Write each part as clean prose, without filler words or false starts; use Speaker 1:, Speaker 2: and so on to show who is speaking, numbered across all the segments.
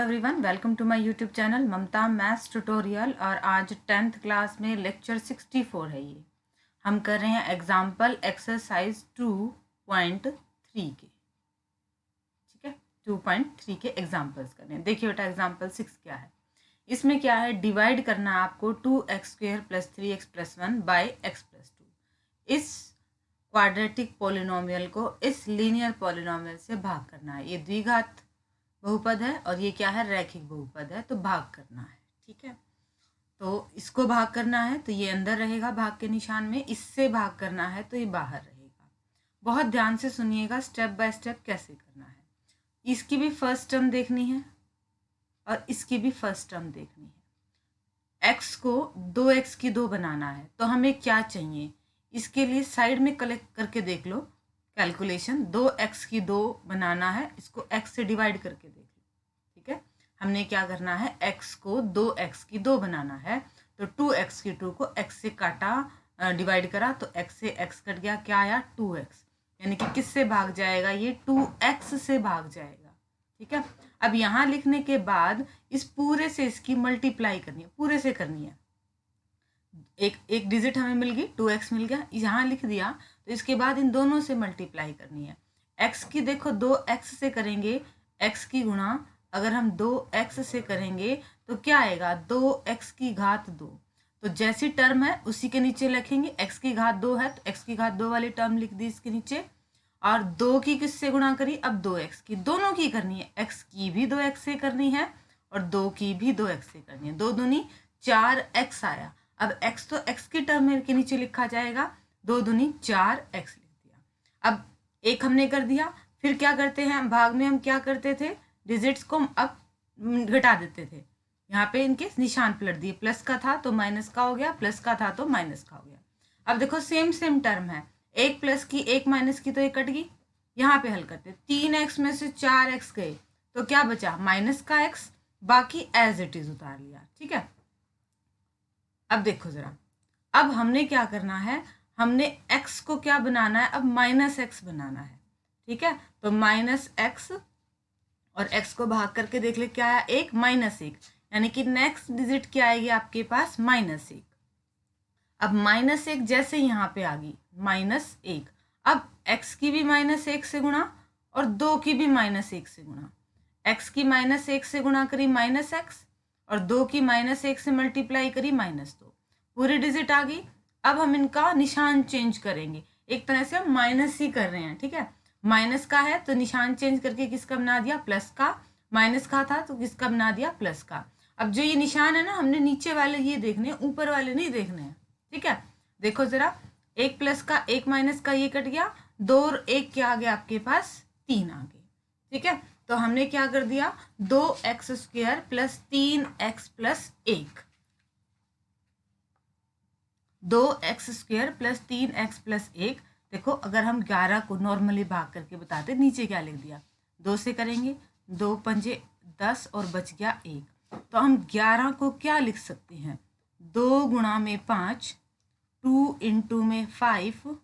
Speaker 1: Everyone, welcome to my YouTube channel Mamta maths tutorial. और आज 10th class में lecture 64 है। ये हम कर रहे हैं एग्जाम्पल एक्सरसाइज 2.3 के। ठीक है, 2.3 के एग्जाम्पल्स कर रहे हैं। देखिए बेटा, एग्जाम्पल 6 क्या है। इसमें क्या है, डिवाइड करना है आपको 2x² + 3x+1 बाई x+2। इस क्वाड्रेटिक पोलिनोमियल को इस लीनियर पोलिनोमियल से भाग करना है। ये द्विघात बहुपद है और ये क्या है, रैखिक बहुपद है, तो भाग करना है। ठीक है, तो इसको भाग करना है तो ये अंदर रहेगा भाग के निशान में, इससे भाग करना है तो ये बाहर रहेगा। बहुत ध्यान से सुनिएगा, स्टेप बाय स्टेप कैसे करना है। इसकी भी फर्स्ट टर्म देखनी है और इसकी भी फर्स्ट टर्म देखनी है। x को 2x की 2 बनाना है तो हमें क्या चाहिए, इसके लिए साइड में कलेक्ट करके देख लो कैलकुलेशन। 2x की 2 बनाना है, इसको x से डिवाइड करके देख लो। ठीक है, हमने क्या करना है, x को 2x की 2 बनाना है तो 2x की 2 को x से काटा, डिवाइड करा तो x से x कट गया, क्या आया 2x। यानी कि किससे भाग जाएगा, ये 2x से भाग जाएगा। ठीक है, अब यहाँ लिखने के बाद इस पूरे से इसकी मल्टीप्लाई करनी है, पूरे से करनी है। एक डिजिट हमें मिल गई, 2x मिल गया, यहाँ लिख दिया तो इसके बाद इन दोनों से मल्टीप्लाई करनी है। x की देखो 2x से करेंगे, x की गुणा अगर हम 2x से करेंगे तो क्या आएगा, 2x की घात 2। तो जैसी टर्म है उसी के नीचे लिखेंगे, x की घात 2 है तो x की घात 2 वाली टर्म लिख दी इसके नीचे। और 2 की किससे गुणा करी, अब 2x की, दोनों की करनी है, x की भी 2x से करनी है और 2 की भी 2x से करनी है। 2 दूनी 4x आया। अब x तो x की टर्म के नीचे लिखा जाएगा, 2 दूनी 4x लिख दिया। अब एक हमने कर दिया, फिर क्या करते हैं, भाग में हम क्या करते थे, डिजिट्स को अब घटा देते थे। यहाँ पे इनके निशान पलट दिए, प्लस का था तो माइनस का हो गया, प्लस का था तो माइनस का हो गया। अब देखो सेम टर्म है, एक प्लस की एक माइनस की तो ये कट गई। यहाँ पे हल करते, 3x में से 4x गए तो क्या बचा, माइनस का x, बाकी एज इट इज उतार लिया। ठीक है, अब देखो जरा, अब हमने क्या करना है, हमने x को क्या बनाना है, अब -x बनाना है। ठीक है, तो -x और x को भाग करके देख ले क्या आया, 1 -1, यानी कि नेक्स्ट डिजिट क्या आएगी आपके पास, -1। अब -1 जैसे यहाँ पे आ गई -1, अब x की भी -1 से गुणा और 2 की भी -1 से गुणा। x की -1 से गुणा करी -x और 2 की -1 से मल्टीप्लाई करी -2, पूरी डिजिट आ गई। अब हम इनका निशान चेंज करेंगे, एक तरह से हम माइनस ही कर रहे हैं। ठीक है, माइनस का है तो निशान चेंज करके किसका बना दिया, प्लस का। माइनस का था तो किसका बना दिया, प्लस का। अब जो ये निशान है ना, हमने नीचे वाले ये देखने हैं, ऊपर वाले नहीं देखने हैं। ठीक है, देखो जरा, एक प्लस का एक माइनस का ये कट गया, 2 और 1 क्या आ गया आपके पास, 3 आ गए। ठीक है, तो हमने क्या कर दिया, 2x² + 3x + 1, 2x² + 3x + 1। देखो, अगर हम 11 को नॉर्मली भाग करके बताते, नीचे क्या लिख दिया, 2 से करेंगे, 2 पंजे 10 और बच गया 1। तो हम 11 को क्या लिख सकते हैं, 2 गुणा में 5, 2 इंटू में 5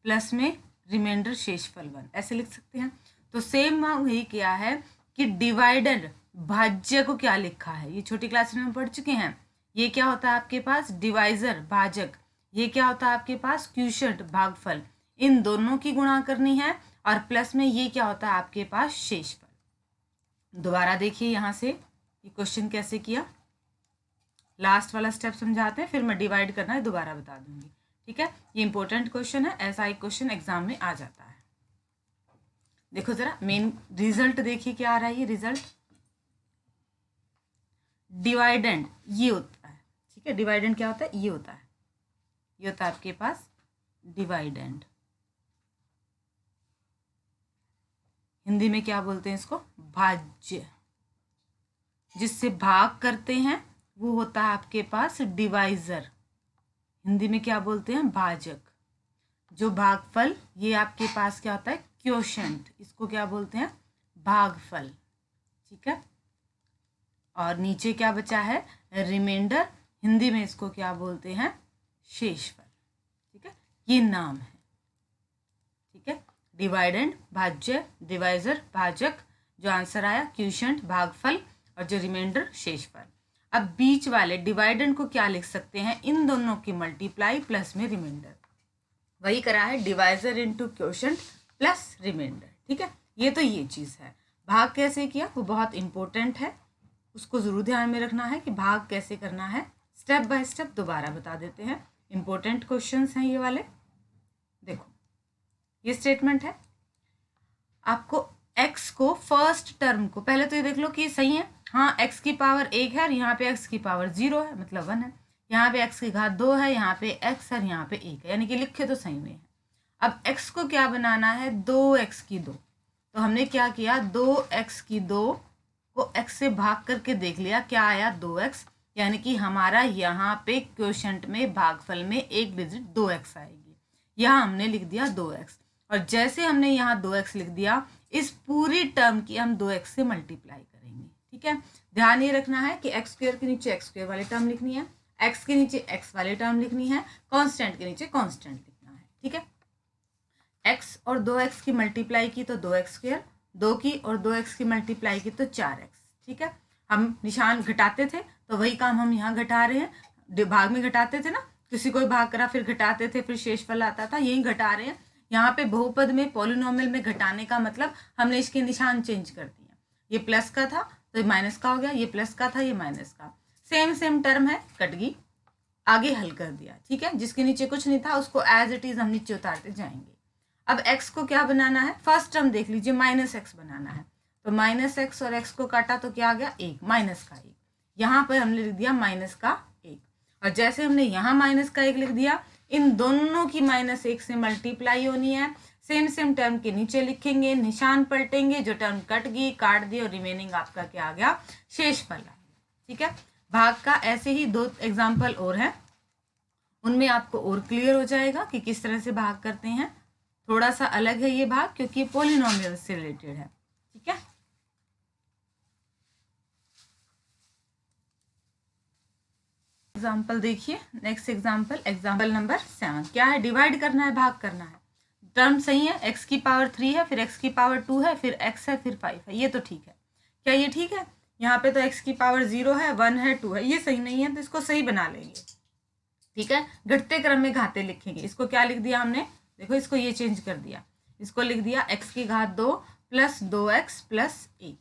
Speaker 1: प्लस में रिमाइंडर शेषफल 1, ऐसे लिख सकते हैं। तो सेम वही किया है कि डिवाइडर भाज्य को क्या लिखा है, ये छोटी क्लास में हम पढ़ चुके हैं। ये क्या होता है आपके पास, डिवाइजर भाजक, ये क्या होता है आपके पास, क्वोशिएंट भागफल। इन दोनों की गुणा करनी है और प्लस में ये क्या होता है आपके पास, शेषफल। दोबारा देखिए यहाँ से ये क्वेश्चन कैसे किया, लास्ट वाला स्टेप समझाते हैं, फिर मैं डिवाइड करना है दोबारा बता दूंगी। ठीक है, ये इंपॉर्टेंट क्वेश्चन है, ऐसा एक क्वेश्चन एग्जाम में आ जाता है। देखो जरा, मेन रिजल्ट देखिए क्या आ रहा है, ये रिजल्ट डिवाइडेंड ये होता है। ठीक है, डिवाइडेंड क्या होता है, ये होता है, ये होता है आपके पास डिवाइडेंड। हिंदी में क्या बोलते हैं इसको, भाज्य। जिससे भाग करते हैं वो होता है आपके पास डिवाइजर, हिंदी में क्या बोलते हैं, भाजक। जो भागफल, ये आपके पास क्या होता है, क्वोशिएंट, इसको क्या बोलते हैं, भागफल। ठीक है, और नीचे क्या बचा है, रिमाइंडर, हिंदी में इसको क्या बोलते हैं, शेषफल। ठीक है, ये नाम है। ठीक है, डिवाइडेंड भाज्य, डिवाइजर भाजक, जो आंसर आया क्वोशिएंट भागफल और जो रिमाइंडर शेषफल। अब बीच वाले डिवाइडेंड को क्या लिख सकते हैं, इन दोनों की मल्टीप्लाई प्लस में रिमाइंडर, वही करा है divisor into quotient plus remainder. ठीक है, ये तो ये चीज़ है। भाग कैसे किया वो बहुत इंपॉर्टेंट है, उसको ज़रूर ध्यान में रखना है कि भाग कैसे करना है। स्टेप बाय स्टेप दोबारा बता देते हैं, इंपॉर्टेंट क्वेश्चंस हैं ये वाले। देखो ये स्टेटमेंट है, आपको x को फर्स्ट टर्म को पहले तो ये देख लो कि सही है, हाँ x की पावर 1 है और यहाँ पे x की पावर 0 है मतलब 1 है, यहाँ पे x की घात 2 है, यहाँ पे x और यहाँ पे 1 है, यानी कि लिखे तो सही में है। अब x को क्या बनाना है, 2x की 2, तो हमने क्या किया 2x की 2 को x से भाग करके देख लिया, क्या आया 2x, यानी कि हमारा यहाँ पे क्वोशिएंट में भागफल में एक डिजिट 2x आएगी, यहाँ हमने लिख दिया 2x, और जैसे हमने यहाँ 2x लिख दिया इस पूरी टर्म की हम 2x से मल्टीप्लाई करेंगे। ठीक है, ध्यान ये रखना है कि x स्क्वायर के नीचे x स्क्वायर वाली टर्म लिखनी है, x के नीचे x वाली टर्म लिखनी है, कांस्टेंट के नीचे कांस्टेंट लिखना है। ठीक है, x और 2x की मल्टीप्लाई की तो 2x स्क्वायर, 2 की और 2x की मल्टीप्लाई की तो 4x। ठीक है, हम निशान घटाते थे तो वही काम हम यहाँ घटा रहे हैं, भाग में घटाते थे ना, किसी कोई भाग करा फिर घटाते थे फिर शेषफल आता था, यही घटा रहे हैं। यहाँ पे बहुपद में पॉलिनोमियल में घटाने का मतलब हमने इसके निशान चेंज कर दिए, ये प्लस का था तो ये माइनस का हो गया, ये प्लस का था ये माइनस का, सेम टर्म है कट गई, आगे हल कर दिया। ठीक है, जिसके नीचे कुछ नहीं था उसको एज इट इज हम नीचे उतारते जाएंगे। अब x को क्या बनाना है, फर्स्ट टर्म देख लीजिए माइनस एक्स बनाना है, तो माइनस एक्स और x को काटा तो क्या आ गया 1, माइनस का 1, यहाँ पर हमने लिख दिया माइनस का 1, और जैसे हमने यहाँ माइनस का 1 लिख दिया, इन दोनों की -1 से मल्टीप्लाई होनी है, सेम टर्म के नीचे लिखेंगे, निशान पलटेंगे, जो टर्म कट गई काट दी और रिमेनिंग आपका क्या आ गया शेषफल आ गया। ठीक है, भाग का ऐसे ही 2 एग्जाम्पल और हैं, उनमें आपको और क्लियर हो जाएगा कि किस तरह से भाग करते हैं। थोड़ा सा अलग है ये भाग क्योंकि पॉलिनोमियल से रिलेटेड है। ठीक है, एग्जाम्पल देखिए, नेक्स्ट एग्जाम्पल नंबर 7 क्या है, डिवाइड करना है भाग करना है, टर्म सही है, x की पावर 3 है फिर x की पावर 2 है फिर x है फिर 5 है, ये तो ठीक है। क्या ये ठीक है, यहाँ पे तो x की पावर 0 है 1 है 2 है, ये सही नहीं है तो इसको सही बना लेंगे। ठीक है, घटते क्रम में घाते लिखेंगे, इसको क्या लिख दिया हमने, देखो इसको ये चेंज कर दिया, इसको लिख दिया x की घात 2 प्लस 2x प्लस 1,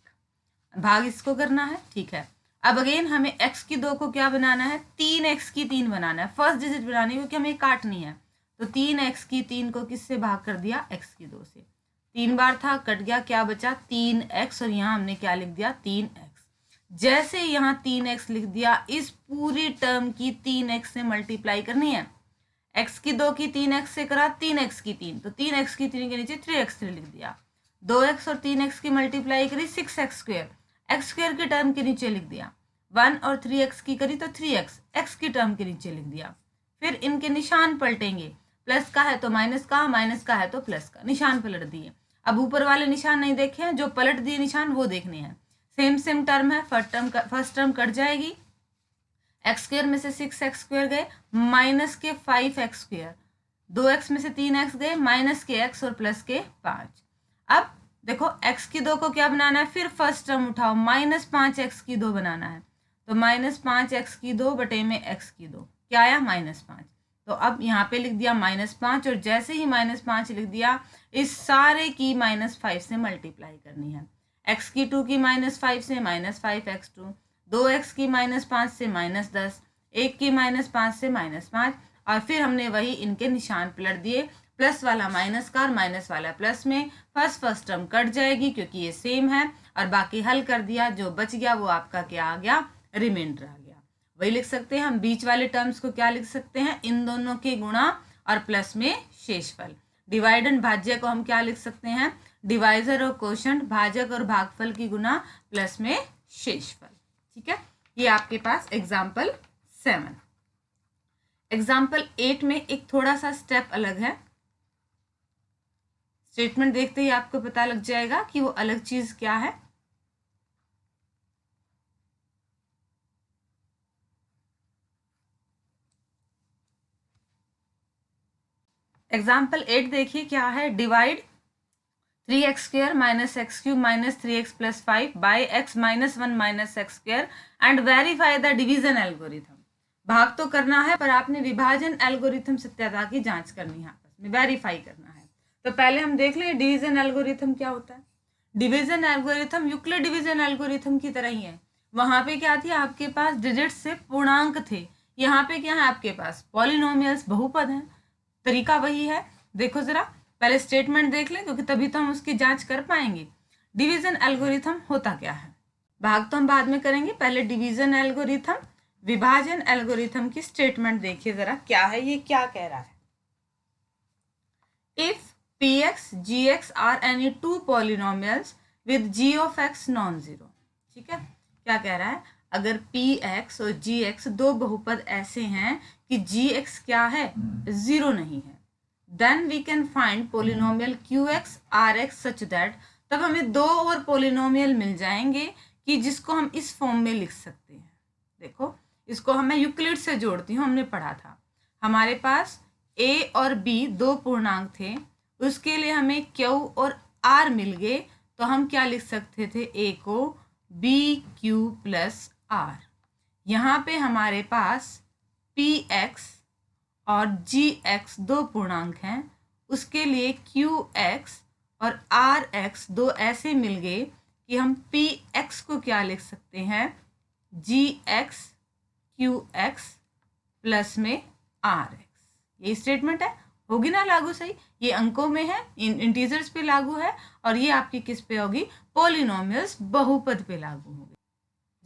Speaker 1: भाग इसको करना है। ठीक है, अब अगेन हमें x की 2 को क्या बनाना है, 3x की 3 बनाना है, फर्स्ट डिजिट बनानी है क्योंकि हमें काटनी है, तो 3x की 3 को किससे भाग कर दिया, x की 2 से, 3 बार था कट गया, क्या बचा 3x, और यहाँ हमने क्या लिख दिया 3x, जैसे यहाँ 3x लिख दिया इस पूरी टर्म की 3x से मल्टीप्लाई करनी है, x की 2 की 3x से करा 3x की 3, तो 3x की 3 के नीचे 3x3 लिख दिया, 2x और 3x की मल्टीप्लाई करी 6x स्क्वायर, x स्क्वायर की टर्म के नीचे लिख दिया, 1 और 3x की करी तो 3x x की टर्म के नीचे लिख दिया, फिर इनके निशान पलटेंगे, प्लस का है तो माइनस का, माइनस का है तो प्लस का, निशान पलट दिए। अब ऊपर वाले निशान नहीं देखे हैं, जो पलट दिए निशान वो देखने हैं, सेम टर्म है, फर्स्ट टर्म कट जाएगी, एक्स स्क्वायर में से 6x स्क्वायर गए, माइनस के 5x स्क्वायर, 2x में से 3x गए, माइनस के x और प्लस के 5। अब देखो x की 2 को क्या बनाना है, फिर फर्स्ट टर्म उठाओ, -5x की 2 बनाना है, तो -5x की 2 बटे में x की 2 क्या आया -5, तो अब यहाँ पे लिख दिया -5, और जैसे ही -5 लिख दिया इस सारे की -5 से मल्टीप्लाई करनी है, x की 2 की -5 से -5x2, 2x की -5 से -10, 1 की -5 से -5, और फिर हमने वही इनके निशान पलट दिए, प्लस वाला माइनस का और माइनस वाला प्लस में, फर्स्ट टर्म कट जाएगी क्योंकि ये सेम है, और बाकी हल कर दिया, जो बच गया वो आपका क्या आ गया, रिमाइंडर आ गया। वही लिख सकते हैं हम, बीच वाले टर्म्स को क्या लिख सकते हैं, इन दोनों के गुणा और प्लस में शेषफल। डिवाइडेंड भाज्य को हम क्या लिख सकते हैं, डिवाइजर और क्वोशिएंट, भाजक और भागफल की गुणा प्लस में शेषफल। ठीक है, ये आपके पास एग्जाम्पल 7। एग्जाम्पल 8 में एक थोड़ा सा स्टेप अलग है, स्टेटमेंट देखते ही आपको पता लग जाएगा कि वो अलग चीज क्या है। एग्जाम्पल 8 देखिए क्या है, divide 3x² minus x cube minus 3x plus 5 by x minus 1 minus x square and verify the division algorithm. भाग तो करना है पर आपने विभाजन एल्गोरिथम सत्यता की जांच करनी है, आपस में वेरीफाई करना है। तो पहले हम देख लें डिवीजन एल्गोरिथम क्या होता है। Division algorithm Euclid division algorithm की तरह ही है। वहां पे क्या थी, आपके पास डिजिट्स से पूर्णांक थे। यहाँ पे क्या है, आपके पास पॉलिनोमियल्स बहुपद हैं। तरीका वही है। देखो जरा पहले स्टेटमेंट देख लें, क्योंकि तभी तो हम उसकी जांच कर पाएंगे। डिवीजन एल्गोरिथम होता क्या है, भाग तो हम बाद में करेंगे, पहले डिवीजन एल्गोरिथम विभाजन एल्गोरिथम की स्टेटमेंट देखिए जरा क्या है, ये क्या कह रहा है। If px gx are any two polynomials with g of x non-zero, ठीक है। क्या कह रहा है, अगर px और gx दो बहुपद ऐसे हैं कि gx क्या है, जीरो नहीं है, then we can find polynomial qx rx such that, तब हमें दो और पोलिनोमियल मिल जाएंगे कि जिसको हम इस फॉर्म में लिख सकते हैं। देखो इसको हमें यूक्लिड से जोड़ती हूँ, हमने पढ़ा था। हमारे पास a और b दो पूर्णांक थे, उसके लिए हमें q और r मिल गए, तो हम क्या लिख सकते थे, a को bq प्लस r। यहाँ पे हमारे पास px और gx दो पूर्णांक हैं, उसके लिए qx और rx दो ऐसे मिल गए कि हम px को क्या लिख सकते हैं, gx qx प्लस में rx। ये स्टेटमेंट है, होगी ना लागू सही। ये अंकों में है, इंटीजर्स पे लागू है, और ये आपकी किस पे होगी, पॉलिनोमियल्स बहुपद पे लागू होगी।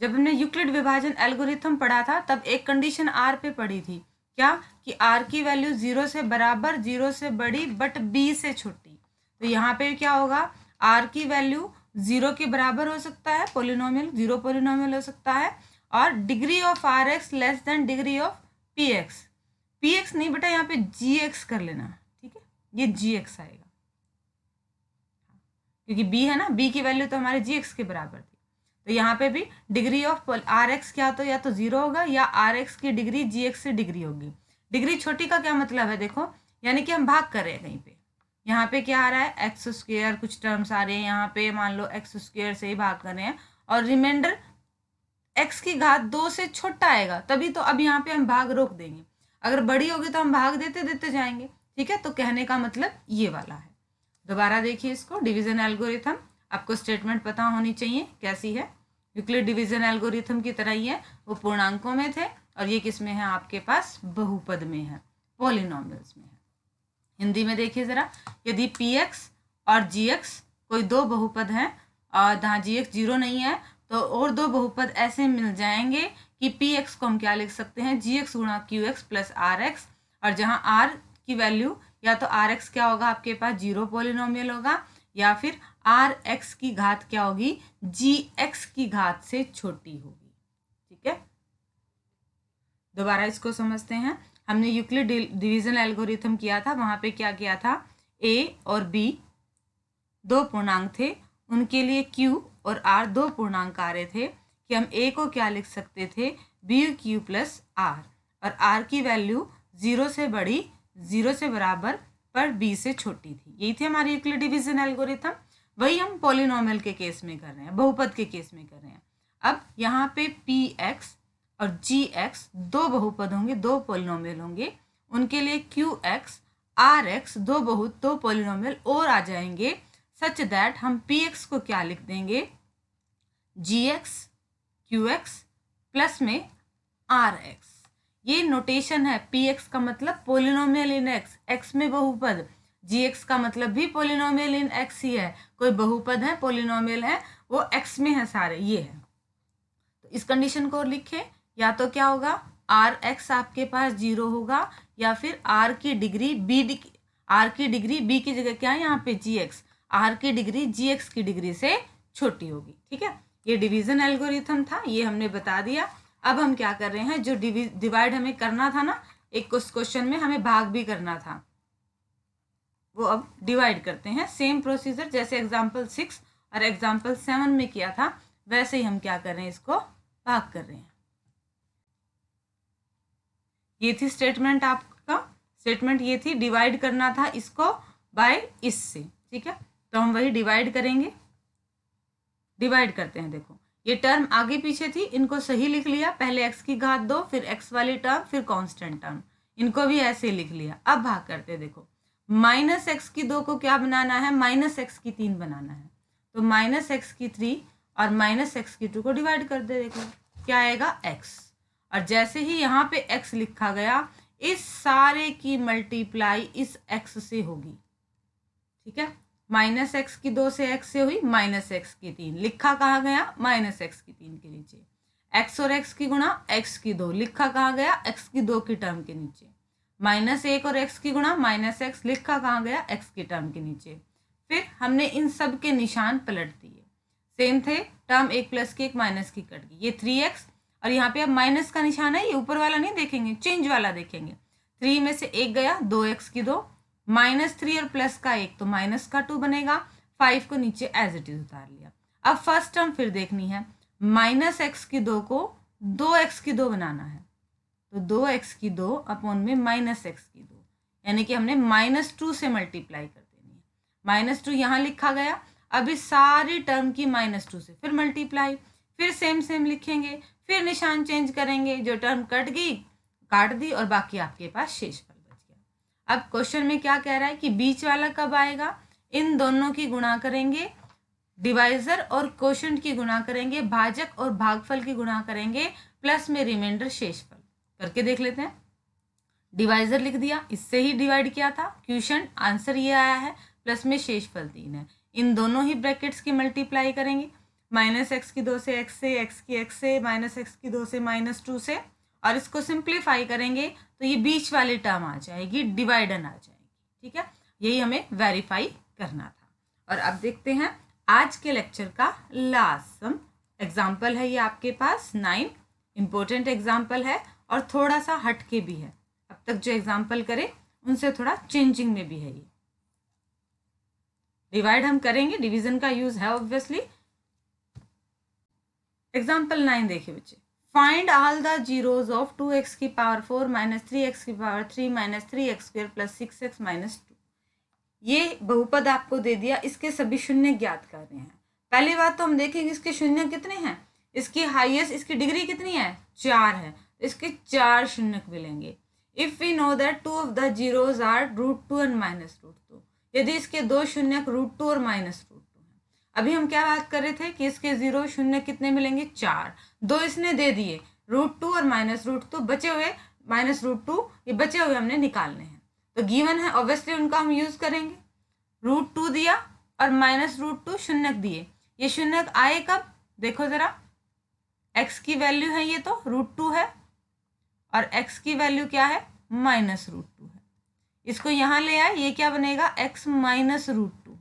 Speaker 1: जब हमने यूक्लिड विभाजन एल्गोरिथम पढ़ा था तब एक कंडीशन आर पे पढ़ी थी, क्या कि आर की वैल्यू 0 से बराबर, 0 से बड़ी बट b से छोटी। तो यहाँ पे क्या होगा, आर की वैल्यू 0 के बराबर हो सकता है, पोलिनोमियल 0 पोलिनोमियल हो सकता है, और degree of r x less than degree of p x. P x नहीं बेटा, यहाँ पे जी एक्स कर लेना, ठीक है, ये जी एक्स आएगा, क्योंकि b है ना, b की वैल्यू तो हमारे जी एक्स के बराबर थी। तो यहाँ पे भी डिग्री ऑफ आर एक्स क्या, तो या तो 0 होगा या आर एक्स की डिग्री जी एक्स से डिग्री होगी। डिग्री छोटी का क्या मतलब है, देखो यानी कि हम भाग कर रहे हैं कहीं पे, यहाँ पे क्या आ रहा है, एक्स स्क्वेयर, कुछ टर्म्स आ रहे हैं यहाँ पे, मान लो एक्स स्क्वेयर से ही भाग कर रहे हैं, और रिमाइंडर एक्स की घात 2 से छोटा आएगा, तभी तो अब यहाँ पे हम भाग रोक देंगे। अगर बड़ी होगी तो हम भाग देते देते जाएंगे, ठीक है। तो कहने का मतलब ये वाला है। दोबारा देखिए इसको, डिवीजन एल्गोरिथम, आपको स्टेटमेंट पता होनी चाहिए कैसी है। यूक्लिड डिवीजन एल्गोरिथम की तरह ही है, वो पूर्णांकों में थे, और ये किस में है, आपके पास बहुपद में है, पॉलिनोमियल्स में है। हिंदी में देखिए जरा, यदि px और gx कोई दो बहुपद हैं और जहाँ gx 0 नहीं है, तो और दो बहुपद ऐसे मिल जाएंगे कि px को हम क्या लिख सकते हैं, gx गुणा qx प्लस rx, और जहाँ r की वैल्यू या तो rx क्या होगा, आपके पास 0 पोलिनोमियल होगा, या फिर rx की घात क्या होगी, gx की घात से छोटी होगी, ठीक है। दोबारा इसको समझते हैं। हमने यूक्लिड डिवीजन एल्गोरिथम किया था, वहां पे क्या किया था, a और b दो पूर्णांक थे, उनके लिए q और r दो पूर्णांक आ रहे थे, कि हम a को क्या लिख सकते थे, bq प्लस r, और r की वैल्यू 0 से बड़ी, 0 से बराबर पर b से छोटी थी। यही थी हमारी यूक्लिड डिवीजन एल्गोरिथम। वही हम पॉलिनोमियल के केस में कर रहे हैं, बहुपद के केस में कर रहे हैं। अब यहाँ पे px और gx दो बहुपद होंगे, दो पॉलिनोमियल होंगे, उनके लिए qx rx दो पॉलिनोमियल और आ जाएंगे, सच दैट हम px को क्या लिख देंगे, gx qx प्लस में rx। ये नोटेशन है, px का मतलब पोलिनोमियल इन x, x में बहुपद, gx का मतलब भी पोलिनोमियल इन x ही है, कोई बहुपद है, पोलिनोमियल है, वो x में है सारे, ये है। तो इस कंडीशन को लिखे, या तो क्या होगा, आर एक्स आपके पास 0 होगा, या फिर आर की डिग्री बी की जगह क्या है यहाँ पे जी एक्स, आर की डिग्री जी एक्स की डिग्री से छोटी होगी, ठीक है। ये डिवीजन एल्गोरिथम था, ये हमने बता दिया। अब हम क्या कर रहे हैं, जो डिवाइड हमें करना था ना, एक क्वेश्चन में हमें भाग भी करना था, वो अब डिवाइड करते हैं। सेम प्रोसीजर जैसे एग्जाम्पल 6 और एग्जाम्पल 7 में किया था, वैसे ही हम क्या कर रहे हैं, इसको भाग कर रहे हैं। ये थी स्टेटमेंट, आपका स्टेटमेंट ये थी, डिवाइड करना था इसको बाय इससे, ठीक है। तो हम वही डिवाइड करेंगे, डिवाइड करते हैं। देखो ये टर्म आगे पीछे थी, इनको सही लिख लिया, पहले x की घात 2, फिर x वाली टर्म, फिर कांस्टेंट टर्म, इनको भी ऐसे लिख लिया। अब भाग करते हैं। देखो माइनस एक्स की 2 को क्या बनाना है, माइनस एक्स की 3 बनाना है, तो माइनस एक्स की 3 और माइनस एक्स की 2 को डिवाइड कर दे। देखो क्या आएगा x, और जैसे ही यहाँ पे x लिखा गया, इस सारे की मल्टीप्लाई इस x से होगी, ठीक है। माइनस एक्स की 2 से x से हुई, माइनस एक्स की 3 लिखा कहाँ गया, माइनस एक्स की 3 के नीचे। x और x की गुणा x की 2 लिखा कहाँ गया, x की 2 की टर्म के नीचे। माइनस 1 और x की गुणा माइनस एक्स लिखा कहाँ गया, x की टर्म के नीचे। फिर हमने इन सब के निशान पलट दिए, सेम थे, टर्म एक प्लस की एक माइनस की कट गई, ये 3x, और यहाँ पे अब माइनस का निशान है, ये ऊपर वाला नहीं देखेंगे, चेंज वाला देखेंगे। 3 में से 1 गया, 2x की 2, -3 और प्लस का 1 तो माइनस का 2 बनेगा, 5 को नीचे एज इट इज उतार लिया। अब फर्स्ट टर्म फिर देखनी है, माइनस एक्स की 2 को 2x की 2 बनाना है, तो 2x की 2 अपॉन में माइनस एक्स की 2, यानी कि हमने -2 से मल्टीप्लाई कर देनी है। -2 यहाँ लिखा गया, अब इस सारी टर्म की -2 से फिर मल्टीप्लाई, फिर सेम लिखेंगे, फिर निशान चेंज करेंगे, जो टर्म कट गई काट दी और बाकी आपके पास शेष फल बच गया। अब क्वेश्चन में क्या कह रहा है कि बीच वाला कब आएगा, इन दोनों की गुणा करेंगे, डिवाइजर और क्वोशंट की गुणा करेंगे, भाजक और भागफल की गुणा करेंगे, प्लस में रिमाइंडर शेषफल करके देख लेते हैं। डिवाइजर लिख दिया, इससे ही डिवाइड किया था, क्वोशंट आंसर ये आया है, प्लस में शेषफल 3 है, इन दोनों ही ब्रैकेट्स की मल्टीप्लाई करेंगे, माइनस एक्स की 2 से x से, x की x से, माइनस एक्स की 2 से -2 से, और इसको सिंप्लीफाई करेंगे तो ये बीच वाली टर्म आ जाएगी, डिवाइडन आ जाएगी, ठीक है। यही हमें वेरीफाई करना था। और अब देखते हैं आज के लेक्चर का लास्ट सम एग्जाम्पल है, ये आपके पास 9 इंपॉर्टेंट एग्जाम्पल है और थोड़ा सा हटके भी है, अब तक जो एग्जाम्पल करे उनसे थोड़ा चेंजिंग में भी है। ये डिवाइड हम करेंगे, डिवीजन का यूज है ऑब्वियसली। एग्जाम्पल 9 देखिए बच्चे, find all the zeros of 2x की पावर 4 -3x की पावर 3 -3x² प्लस 6x -2। ये बहुपद आपको दे दिया, इसके सभी शून्य ज्ञात कर रहे हैं। पहली बात तो हम देखेंगे इसके शून्य कितने हैं, इसकी हाईएस्ट, इसकी डिग्री कितनी है, 4 है, तो इसके 4 शून्य मिलेंगे। If we know that 2 of the zeros are √2 and -√2, यदि इसके 2 शून्य √2 और -√2 है। अभी हम क्या बात कर रहे थे कि इसके 0 शून्य कितने मिलेंगे, 4, 2 इसने दे दिए, √2 और -√2, बचे हुए -√2, ये बचे हुए हमने निकालने हैं, तो गिवन है ऑब्वियसली उनका हम यूज करेंगे। √2 दिया और -√2 शून्य दिए, ये शून्य आए कब, देखो जरा, x की वैल्यू है ये तो √2 है, और x की वैल्यू क्या है, -√2 है, इसको यहाँ ले आए, ये क्या बनेगा, x -√2,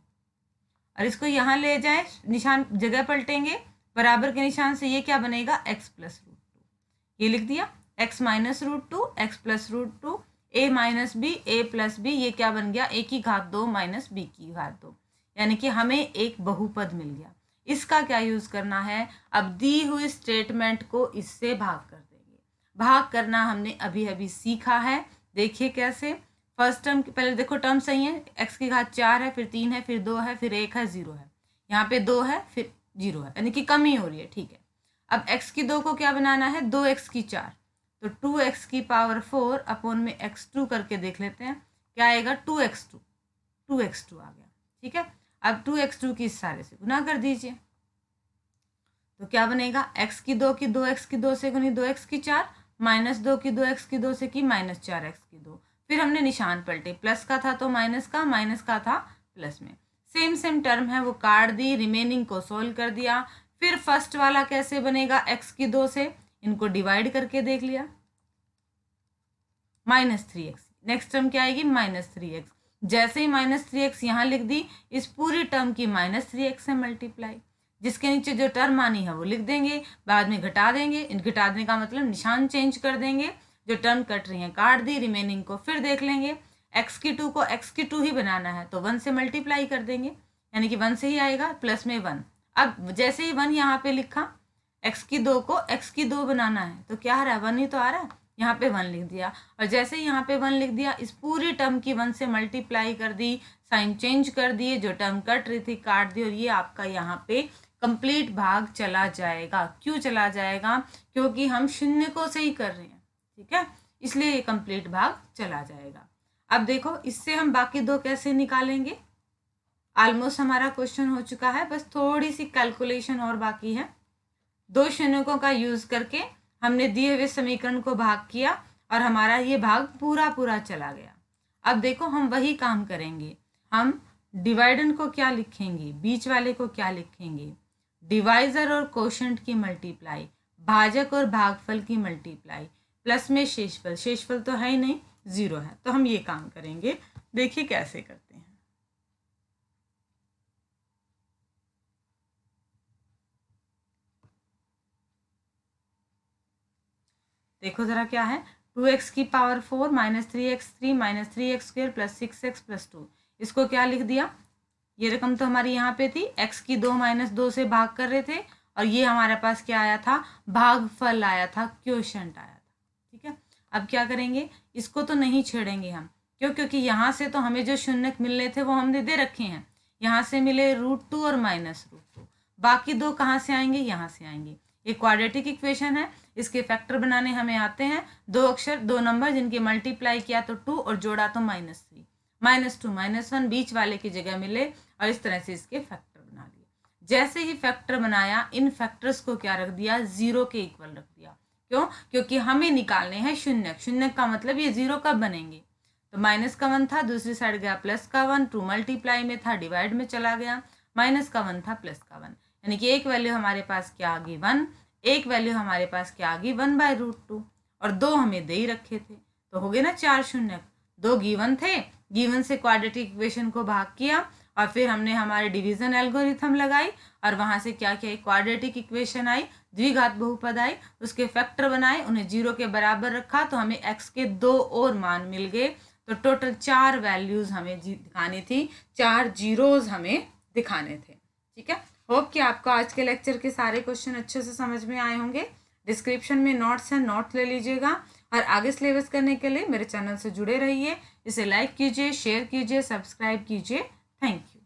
Speaker 1: और इसको यहाँ ले जाए, निशान जगह पलटेंगे, बराबर के निशान से ये क्या बनेगा, x + √2, ये लिख दिया, x -√2, x + √2, a - b, a + b, ये क्या बन गया, a की घात 2 - b की घात 2, यानी कि हमें एक बहुपद मिल गया। इसका क्या यूज करना है, अब दी हुई स्टेटमेंट को इससे भाग कर देंगे। भाग करना हमने अभी अभी सीखा है, देखिए कैसे। फर्स्ट टर्म पहले देखो, टर्म सही है, x की घात 4 है, फिर 3 है, फिर 2 है, फिर 1 है, 0 है, यहाँ पे 2 है, फिर 0 है, यानी कि कमी हो रही है, ठीक है। अब x की 2 को क्या बनाना है, 2x की 4, तो 2x की पावर 4 अपॉन में x2 करके देख लेते हैं, क्या आएगा, 2x2 आ गया, ठीक है। अब 2x2 की इस सारे से गुना कर दीजिए, तो क्या बनेगा, x की 2 की 2x की 2 से गुनी 2x की 4, -2 की 2x की 2 से की -4x की 2, फिर हमने निशान पलटे, प्लस का था तो माइनस का था प्लस में, सेम टर्म है वो काट दी, रिमेनिंग को सोल्व कर दिया। फिर फर्स्ट वाला कैसे बनेगा, x की 2 से, इनको डिवाइड करके देख लिया, -3x, नेक्स्ट टर्म क्या आएगी, -3x, जैसे ही -3x यहाँ लिख दी, इस पूरी टर्म की -3x से मल्टीप्लाई, जिसके नीचे जो टर्म आनी है वो लिख देंगे, बाद में घटा देंगे, घटा देने का मतलब निशान चेंज कर देंगे, जो टर्म कट रही है काट दी, रिमेनिंग को फिर देख लेंगे, x की 2 को x की 2 ही बनाना है तो 1 से मल्टीप्लाई कर देंगे, यानी कि 1 से ही आएगा, प्लस में 1। अब जैसे ही 1 यहाँ पे लिखा, x की 2 को x की 2 बनाना है तो क्या आ रहा है, 1 ही तो आ रहा है, यहाँ पे 1 लिख दिया, और जैसे ही यहाँ पे 1 लिख दिया, इस पूरी टर्म की 1 से मल्टीप्लाई कर दी, साइन चेंज कर दिए, जो टर्म कट रही थी काट दी, और ये आपका यहाँ पे कंप्लीट भाग चला जाएगा। क्यों चला जाएगा? क्योंकि हम शून्य को सही कर रहे हैं, ठीक है, इसलिए ये कंप्लीट भाग चला जाएगा। अब देखो इससे हम बाकी दो कैसे निकालेंगे। ऑलमोस्ट हमारा क्वेश्चन हो चुका है, बस थोड़ी सी कैलकुलेशन और बाकी है। दो शून्यों का यूज करके हमने दिए हुए समीकरण को भाग किया और हमारा ये भाग पूरा पूरा चला गया। अब देखो हम वही काम करेंगे, हम डिवाइडेंड को क्या लिखेंगे, बीच वाले को क्या लिखेंगे, डिवाइजर और कोशेंट की मल्टीप्लाई, भाजक और भागफल की मल्टीप्लाई, प्लस में शेषफल, शेषफल तो है ही नहीं, 0 है, तो हम ये काम करेंगे। देखिए कैसे करते हैं। देखो जरा क्या है, 2x की power 4 minus 3x3 minus 3x² plus 6x plus 2, इसको क्या लिख दिया, ये रकम तो हमारी यहाँ पे थी, x की 2 माइनस 2 से भाग कर रहे थे, और ये हमारे पास क्या आया था, भागफल आया था, क्वोशंट आया था, ठीक है। अब क्या करेंगे, इसको तो नहीं छेड़ेंगे हम, क्यों, क्योंकि यहाँ से तो हमें जो शून्य मिलने थे वो हमने दे रखे हैं, यहाँ से मिले √2 और माइनस √2, बाकी दो कहाँ से आएंगे, यहाँ से आएंगे। ये क्वाड्रेटिक इक्वेशन है, इसके फैक्टर बनाने हमें आते हैं, दो अक्षर दो नंबर जिनके मल्टीप्लाई किया तो 2 और जोड़ा तो -3, -2 -1 बीच वाले की जगह मिले, और इस तरह से इसके फैक्टर बना लिए। जैसे ही फैक्टर बनाया, इन फैक्टर्स को क्या रख दिया, 0 के इक्वल रख दिया। क्यों? क्योंकि हमें निकालने हैं शून्य, शून्य का मतलब ये 0 कब बनेंगे, तो माइनस का 1 था, दूसरी साइड गया प्लस का 1, 2 मल्टीप्लाई में था, डिवाइड में चला गया, माइनस का 1 था, प्लस का 1, यानी कि एक वैल्यू हमारे पास क्या आ गई 1, एक वैल्यू हमारे पास क्या आ गई 1/√2, और दो हमें दे ही रखे थे, तो हो गए ना 4 शून्य, दो गिवन थे, गिवन से क्वाड्रेटिक इक्वेशन को भाग किया, और फिर हमने हमारे डिवीजन एल्गोरिथम लगाई, और वहां से क्या किया, क्वाड्रेटिक इक्वेशन आई, द्विघात बहुपद आई, उसके फैक्टर बनाए, उन्हें 0 के बराबर रखा, तो हमें x के 2 और मान मिल गए। तो टोटल 4 वैल्यूज हमें दिखानी थी, 4 जीरोज हमें दिखाने थे, ठीक है। होप कि आपको आज के लेक्चर के सारे क्वेश्चन अच्छे से समझ में आए होंगे। डिस्क्रिप्शन में नोट्स हैं, नोट्स ले लीजिएगा, और आगे सिलेबस करने के लिए मेरे चैनल से जुड़े रहिए। इसे लाइक कीजिए, शेयर कीजिए, सब्सक्राइब कीजिए। Thank you.